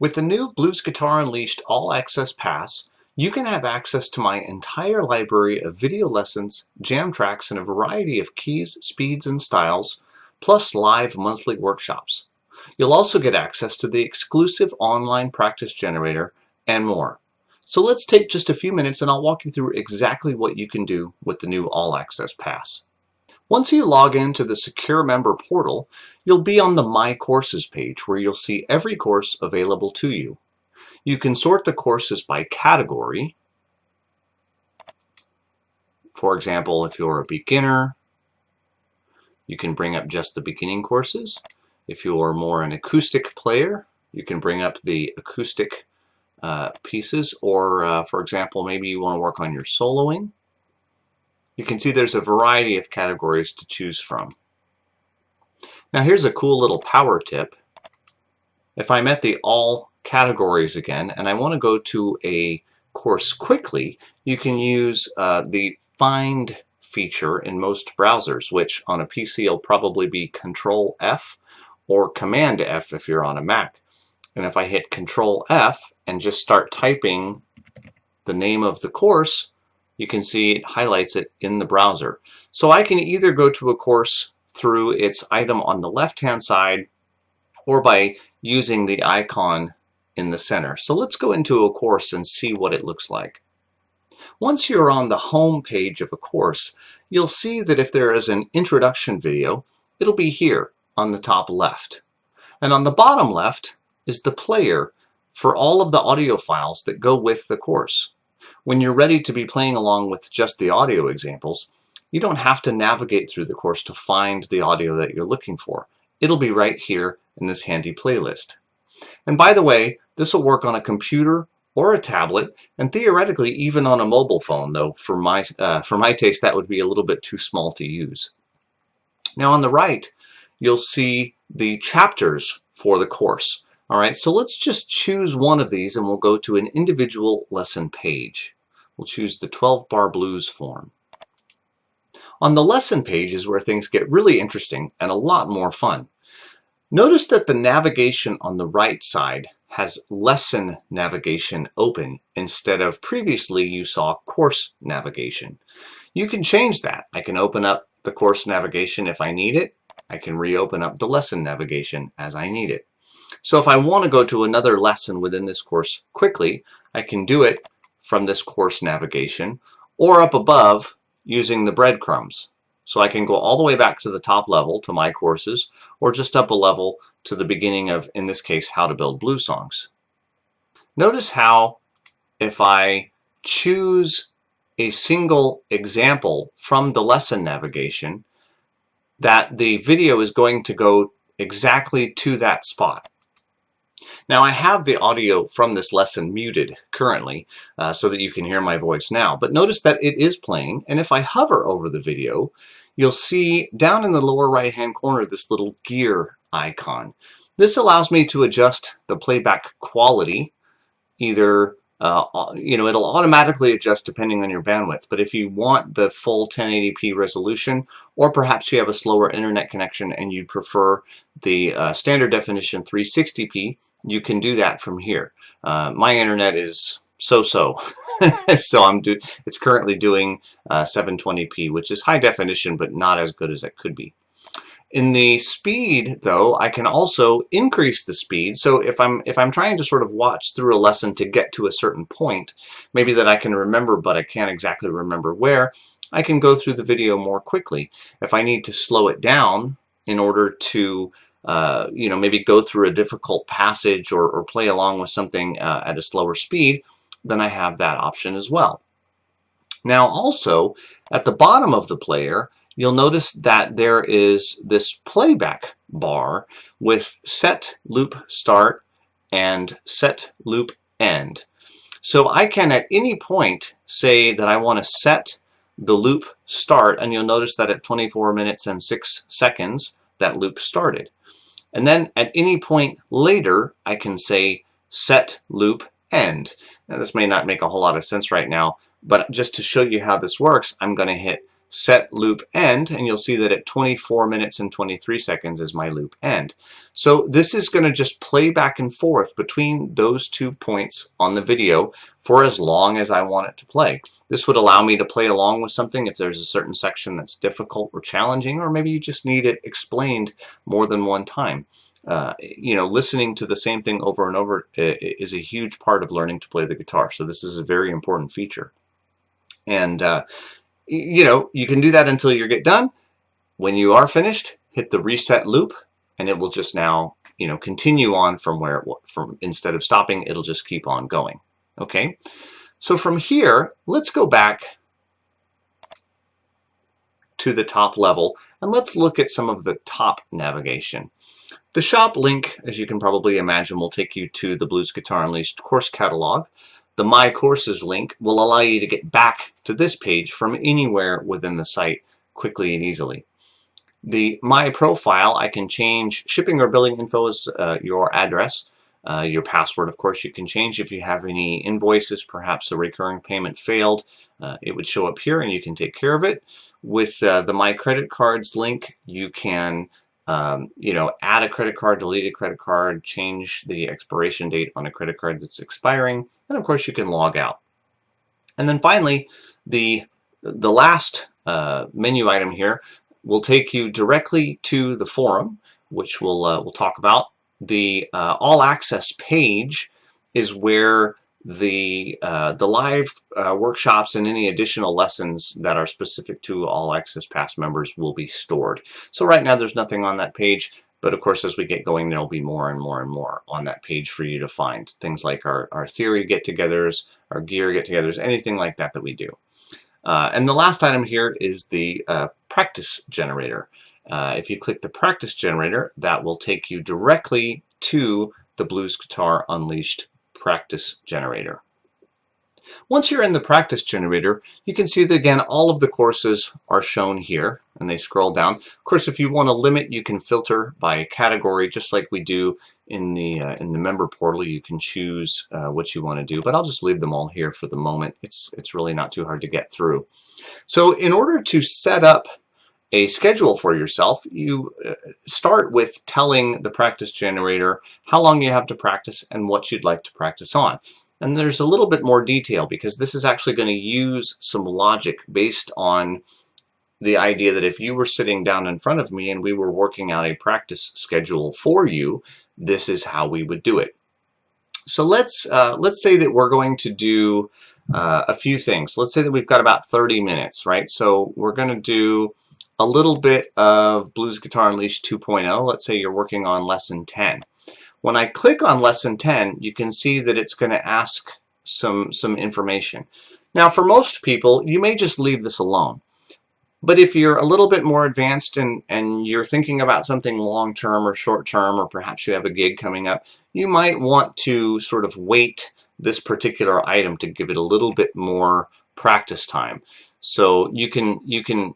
With the new Blues Guitar Unleashed All Access Pass, you can have access to my entire library of video lessons, jam tracks, and a variety of keys, speeds, and styles, plus live monthly workshops. You'll also get access to the exclusive online practice generator and more. So let's take just a few minutes and I'll walk you through exactly what you can do with the new All Access Pass. Once you log into the Secure Member portal, you'll be on the My Courses page where you'll see every course available to you. You can sort the courses by category. For example, if you're a beginner, you can bring up just the beginning courses. If you're more an acoustic player, you can bring up the acoustic pieces, or for example, maybe you want to work on your soloing. You can see there's a variety of categories to choose from. Now here's a cool little power tip. If I'm at the all categories again and I want to go to a course quickly, you can use the find feature in most browsers, which on a PC will probably be Control F or Command F if you're on a Mac. And if I hit Control F and just start typing the name of the course, you can see it highlights it in the browser. So I can either go to a course through its item on the left-hand side or by using the icon in the center. So let's go into a course and see what it looks like. Once you're on the home page of a course, you'll see that if there is an introduction video, it'll be here on the top left. And on the bottom left is the player for all of the audio files that go with the course. When you're ready to be playing along with just the audio examples, you don't have to navigate through the course to find the audio that you're looking for. It'll be right here in this handy playlist. And by the way, this will work on a computer or a tablet, and theoretically even on a mobile phone, though for my taste that would be a little bit too small to use. Now on the right, you'll see the chapters for the course. All right, so let's just choose one of these and we'll go to an individual lesson page. We'll choose the 12-bar blues form. On the lesson page is where things get really interesting and a lot more fun. Notice that the navigation on the right side has lesson navigation open instead of previously you saw course navigation. You can change that. I can open up the course navigation if I need it. I can reopen up the lesson navigation as I need it. So if I want to go to another lesson within this course quickly, I can do it from this course navigation or up above using the breadcrumbs. So I can go all the way back to the top level to My Courses or just up a level to the beginning of, in this case, How to Build Blues Songs. Notice how if I choose a single example from the lesson navigation, that the video is going to go exactly to that spot. Now I have the audio from this lesson muted currently so that you can hear my voice now, but notice that it is playing, and if I hover over the video, you'll see down in the lower right hand corner this little gear icon. This allows me to adjust the playback quality, either it'll automatically adjust depending on your bandwidth, but if you want the full 1080p resolution, or perhaps you have a slower internet connection and you prefer the standard definition 360p, you can do that from here. My internet is so-so, so it's currently doing 720p, which is high definition, but not as good as it could be. In the speed, though, I can also increase the speed. So if I'm trying to sort of watch through a lesson to get to a certain point, maybe that I can remember, but I can't exactly remember where, I can go through the video more quickly. If I need to slow it down in order to maybe go through a difficult passage or play along with something at a slower speed, then I have that option as well. Now also, at the bottom of the player, you'll notice that there is this playback bar with set loop start and set loop end. So I can at any point say that I want to set the loop start, and you'll notice that at 24 minutes and 6 seconds that loop started. And then at any point later I can say set loop end. Now this may not make a whole lot of sense right now, but just to show you how this works, I'm going to hit set loop end, and you'll see that at 24 minutes and 23 seconds is my loop end. So this is going to just play back and forth between those 2 points on the video for as long as I want it to play. This would allow me to play along with something if there's a certain section that's difficult or challenging, or maybe you just need it explained more than one time. You know, listening to the same thing over and over is a huge part of learning to play the guitar. So this is a very important feature. And you know, you can do that until you get done. When you are finished, hit the reset loop, and it will just now, you know, continue on from where it from instead of stopping, it'll just keep on going. Okay, so from here, let's go back to the top level and let's look at some of the top navigation. The shop link, as you can probably imagine, will take you to the Blues Guitar Unleashed course catalog. The My Courses link will allow you to get back to this page from anywhere within the site quickly and easily. The My Profile, I can change shipping or billing info as your address. Your password, of course, you can change. If you have any invoices, perhaps a recurring payment failed, it would show up here and you can take care of it. With the My Credit Cards link, you can you know, add a credit card, delete a credit card, change the expiration date on a credit card that's expiring, and of course you can log out. And then finally, the last menu item here will take you directly to the forum, which we'll talk about. The All Access page is where the live workshops and any additional lessons that are specific to All Access Pass members will be stored. So right now there's nothing on that page, but of course as we get going there'll be more and more and more on that page for you to find. Things like our theory get-togethers, our gear get-togethers, anything like that that we do. And the last item here is the practice generator. If you click the practice generator, that will take you directly to the Blues Guitar Unleashed practice generator. Once you're in the practice generator, you can see that again all of the courses are shown here and they scroll down. Of course, if you want to limit, you can filter by category just like we do in the member portal. You can choose what you want to do, but I'll just leave them all here for the moment. It's really not too hard to get through. So in order to set up a schedule for yourself, you start with telling the practice generator how long you have to practice and what you'd like to practice on. And there's a little bit more detail because this is actually going to use some logic based on the idea that if you were sitting down in front of me and we were working out a practice schedule for you, this is how we would do it. So let's say that we're going to do a few things. Let's say that we've got about 30 minutes, right? So we're going to do a little bit of Blues Guitar Unleashed 2.0. Let's say you're working on lesson 10. When I click on lesson 10, you can see that it's going to ask some information. Now, for most people, you may just leave this alone. But if you're a little bit more advanced and you're thinking about something long-term or short-term, or perhaps you have a gig coming up, you might want to sort of weight this particular item to give it a little bit more practice time. So you can,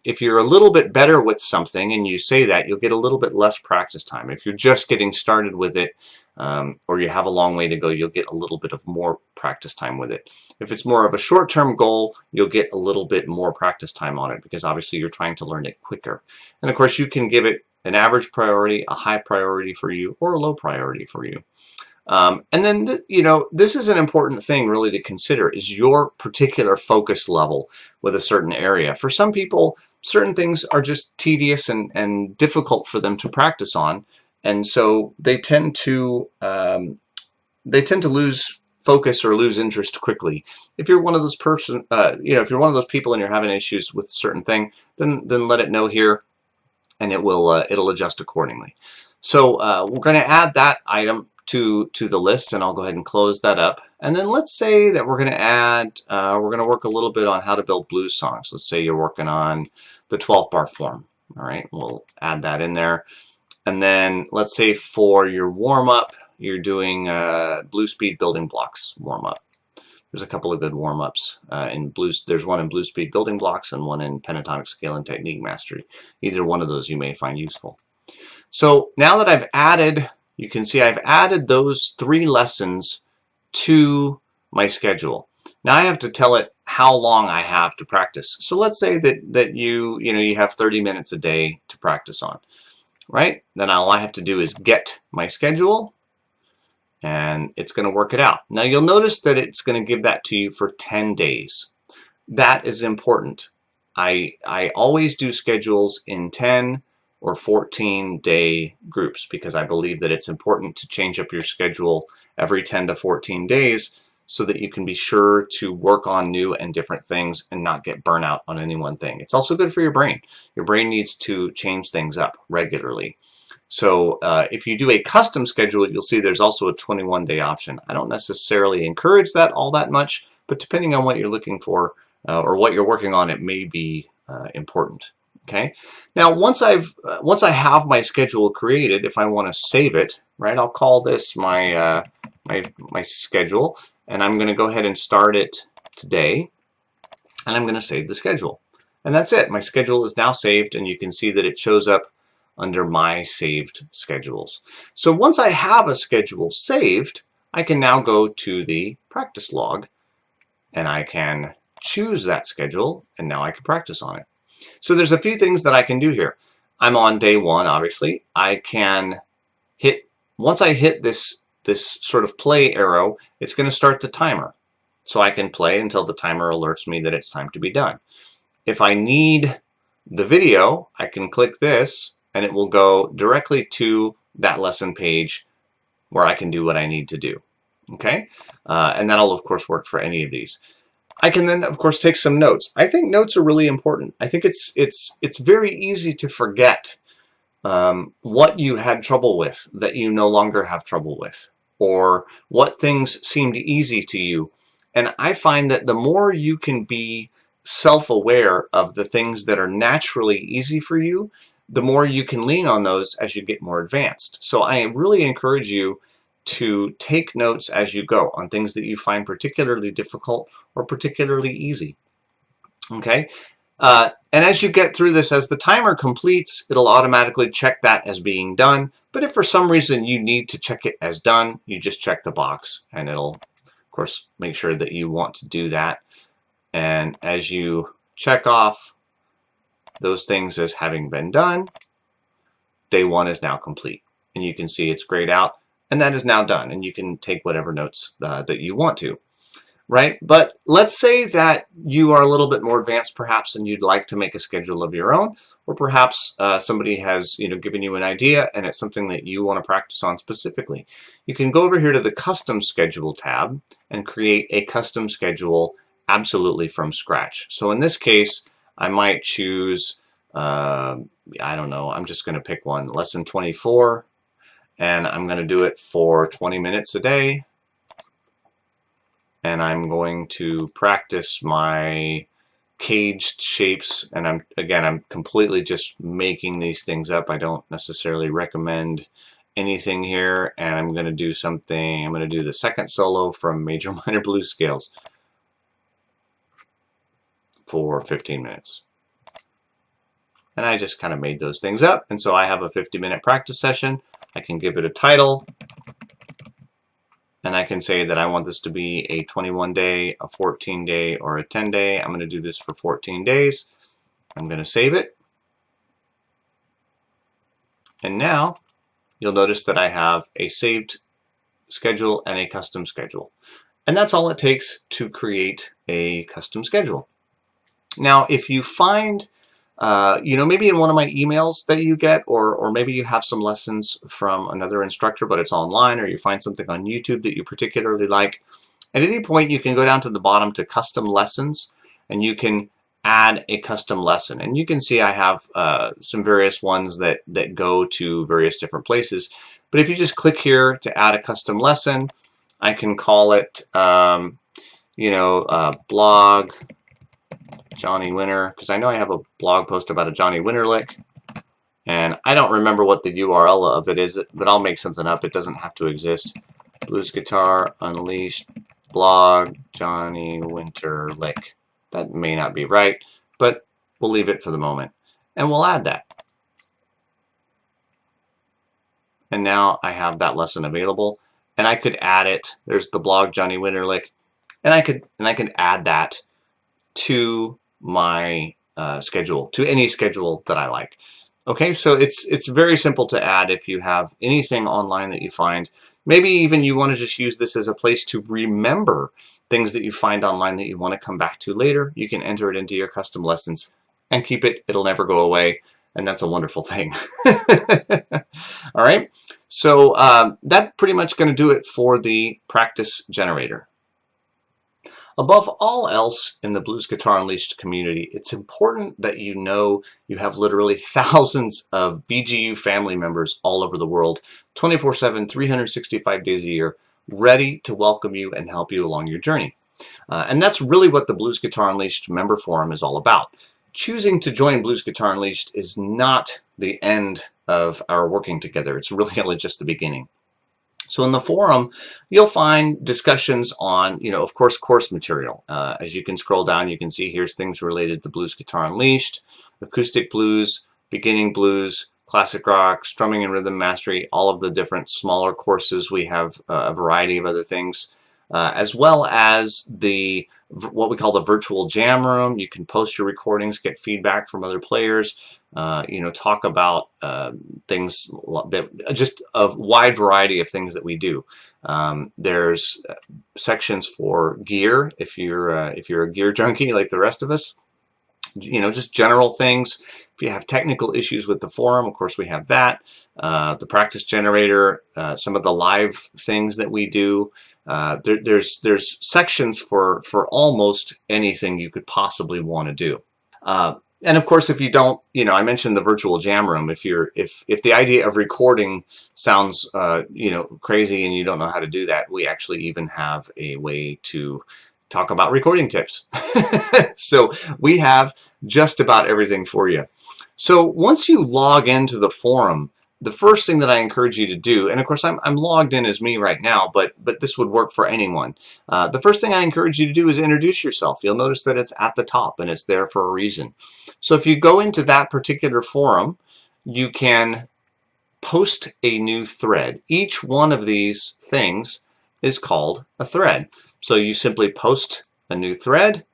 if you're a little bit better with something and you say that, you'll get a little bit less practice time. If you're just getting started with it, or you have a long way to go, you'll get a little bit of more practice time with it. If it's more of a short-term goal, you'll get a little bit more practice time on it because obviously you're trying to learn it quicker. And of course you can give it an average priority, a high priority for you, or a low priority for you. And then, you know, this is an important thing really to consider is your particular focus level with a certain area. For some people, certain things are just tedious and difficult for them to practice on. And so they tend to lose focus or lose interest quickly. If you're one of those if you're one of those people and you're having issues with a certain thing, then let it know here and it will, it'll adjust accordingly. So we're going to add that item to the list, and I'll go ahead and close that up. And then let's say that we're going to add, we're going to work a little bit on how to build blues songs. Let's say you're working on the 12 bar form. All right, we'll add that in there. And then let's say for your warm-up, you're doing blues speed building blocks warm-up. There's a couple of good warm-ups in blues. There's one in blues speed building blocks and one in pentatonic scale and technique mastery. Either one of those you may find useful. So now that I've added, you can see I've added those 3 lessons to my schedule. Now I have to tell it how long I have to practice. So let's say that you have 30 minutes a day to practice on, right? Then all I have to do is get my schedule, and it's going to work it out. Now you'll notice that it's going to give that to you for 10 days. That is important. I always do schedules in 10 or 14-day groups because I believe that it's important to change up your schedule every 10 to 14 days so that you can be sure to work on new and different things and not get burnout on any one thing. It's also good for your brain. Your brain needs to change things up regularly. So if you do a custom schedule, you'll see there's also a 21-day option. I don't necessarily encourage that all that much, but depending on what you're looking for or what you're working on, it may be important. Okay. Now, once I have my schedule created, if I want to save it, right, I'll call this my my schedule, and I'm going to go ahead and start it today, and I'm going to save the schedule, and that's it. My schedule is now saved, and you can see that it shows up under my saved schedules. So once I have a schedule saved, I can now go to the practice log, and I can choose that schedule, and now I can practice on it. So there's a few things that I can do here. I'm on day 1, obviously. I can hit, once I hit this sort of play arrow, it's going to start the timer. So I can play until the timer alerts me that it's time to be done. If I need the video, I can click this, and it will go directly to that lesson page where I can do what I need to do. Okay? And that'll, of course, work for any of these. I can then, of course, take some notes. I think notes are really important. I think it's very easy to forget what you had trouble with that you no longer have trouble with, or what things seemed easy to you. And I find that the more you can be self-aware of the things that are naturally easy for you, the more you can lean on those as you get more advanced. So I really encourage you to take notes as you go on things that you find particularly difficult or particularly easy. Okay? And as you get through this, as the timer completes, it'll automatically check that as being done. But if for some reason you need to check it as done, you just check the box, and it'll, of course, make sure that you want to do that. And as you check off those things as having been done, day 1 is now complete. And you can see it's grayed out. And that is now done, and you can take whatever notes that you want to, right? But let's say that you are a little bit more advanced, perhaps, and you'd like to make a schedule of your own, or perhaps somebody has given you an idea, and it's something that you want to practice on specifically. You can go over here to the Custom Schedule tab and create a custom schedule absolutely from scratch. So in this case, I might choose, I don't know, I'm just going to pick one, lesson 24. And I'm going to do it for 20 minutes a day. And I'm going to practice my caged shapes. And I'm completely just making these things up. I don't necessarily recommend anything here. And I'm going to do something, I'm going to do the second solo from major minor blues scales for 15 minutes. And I just kind of made those things up. And so I have a 50-minute practice session. I can give it a title, and I can say that I want this to be a 21-day, a 14-day, or a 10-day. I'm going to do this for 14 days. I'm going to save it. And now you'll notice that I have a saved schedule and a custom schedule. And that's all it takes to create a custom schedule. Now, if you find maybe in one of my emails that you get, or maybe you have some lessons from another instructor, but it's online, or you find something on YouTube that you particularly like, at any point you can go down to the bottom to custom lessons, and you can add a custom lesson. And you can see I have some various ones that go to various different places. But if you just click here to add a custom lesson, I can call it, blog Johnny Winter, because I know I have a blog post about a Johnny Winter lick, and I don't remember what the URL of it is, but I'll make something up. It doesn't have to exist. Blues Guitar Unleashed blog Johnny Winter lick. That may not be right, but we'll leave it for the moment, and we'll add that. And now I have that lesson available, and I could add it. There's the blog Johnny Winter lick. and I could add that to my schedule, to any schedule that I like. Okay, so it's very simple to add if you have anything online that you find. Maybe even you want to just use this as a place to remember things that you find online that you want to come back to later. You can enter it into your custom lessons and keep it. It'll never go away, and that's a wonderful thing. All right, so that's pretty much going to do it for the practice generator. Above all else in the Blues Guitar Unleashed community, it's important that you know you have literally thousands of BGU family members all over the world, 24/7, 365 days a year, ready to welcome you and help you along your journey. And that's really what the Blues Guitar Unleashed member forum is all about. Choosing to join Blues Guitar Unleashed is not the end of our working together. It's really only just the beginning. So in the forum, you'll find discussions on, of course, course material. As you can scroll down, you can see here's things related to Blues Guitar Unleashed, acoustic blues, beginning blues, classic rock, strumming and rhythm mastery, all of the different smaller courses. We have a variety of other things, as well as what we call the virtual jam room. You can post your recordings, get feedback from other players, talk about things that just a wide variety of things that we do. There's sections for gear if you're a gear junkie like the rest of us. Just general things. If you have technical issues with the forum, of course we have that. The practice generator, some of the live things that we do. There's sections for almost anything you could possibly want to do. And of course, if you don't, I mentioned the virtual jam room. If the idea of recording sounds, crazy and you don't know how to do that, we actually even have a way to talk about recording tips. So we have just about everything for you. So once you log into the forum, the first thing that I encourage you to do, and of course I'm logged in as me right now, but this would work for anyone. The first thing I encourage you to do is introduce yourself. You'll notice that it's at the top and it's there for a reason. So if you go into that particular forum, you can post a new thread. Each one of these things is called a thread. So you simply post a new thread,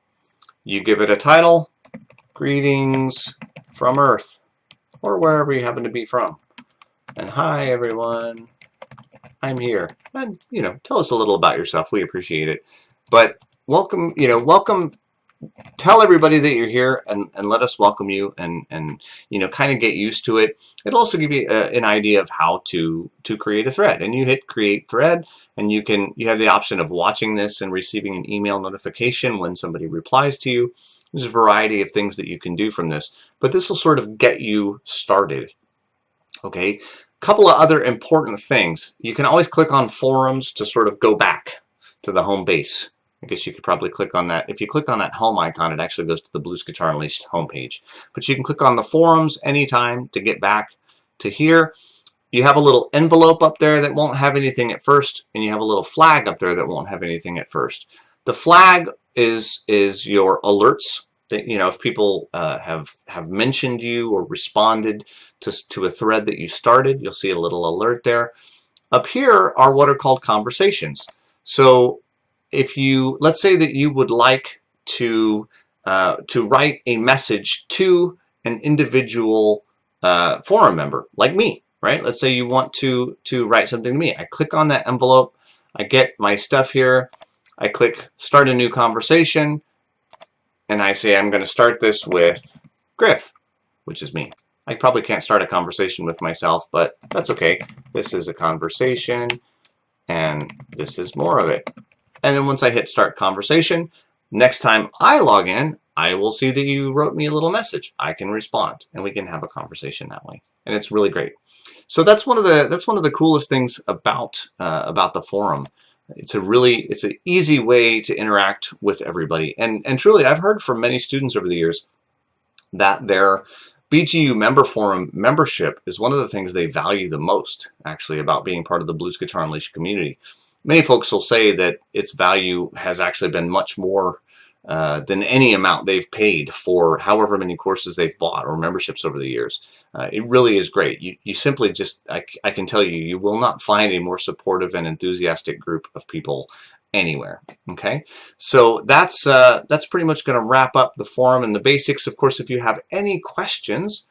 you give it a title, Greetings from Earth, or wherever you happen to be from. And hi everyone, I'm here. And tell us a little about yourself. We appreciate it. But welcome, tell everybody that you're here and let us welcome you and kind of get used to it. It'll also give you an idea of how to create a thread. And you hit create thread and you have the option of watching this and receiving an email notification when somebody replies to you. There's a variety of things that you can do from this, but this will sort of get you started. Okay, couple of other important things. You can always click on forums to sort of go back to the home base. I guess you could probably click on that. If you click on that home icon, it actually goes to the Blues Guitar Unleashed homepage. But you can click on the forums anytime to get back to here. You have a little envelope up there that won't have anything at first, and you have a little flag up there that won't have anything at first. The flag is your alerts. That, if people have mentioned you or responded to a thread that you started, you'll see a little alert there. Up here are what are called conversations. So if let's say that you would like to write a message to an individual forum member like me, right? Let's say you want to write something to me. I click on that envelope, I get my stuff here, I click start a new conversation, and I say I'm going to start this with Griff, which is me. I probably can't start a conversation with myself, but that's okay. This is a conversation, and this is more of it. And then once I hit start conversation, next time I log in, I will see that you wrote me a little message. I can respond, and we can have a conversation that way, and it's really great. So that's one of the coolest things about the forum. It's an easy way to interact with everybody. And truly, I've heard from many students over the years that their BGU member forum membership is one of the things they value the most, actually, about being part of the Blues Guitar Unleashed community. Many folks will say that its value has actually been much more than any amount they've paid for however many courses they've bought or memberships over the years. It really is great. You simply just, I can tell you, you will not find a more supportive and enthusiastic group of people anywhere. Okay, so that's pretty much going to wrap up the forum and the basics. Of course, if you have any questions,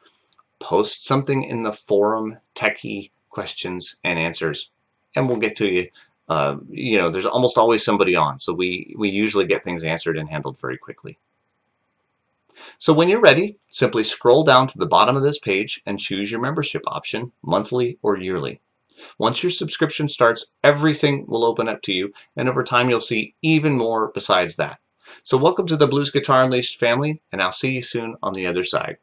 post something in the forum, techie questions and answers, and we'll get to you. You know, there's almost always somebody on, so we usually get things answered and handled very quickly. So when you're ready, simply scroll down to the bottom of this page and choose your membership option, monthly or yearly. Once your subscription starts, everything will open up to you, and over time you'll see even more besides that. So welcome to the Blues Guitar Unleashed family, and I'll see you soon on the other side.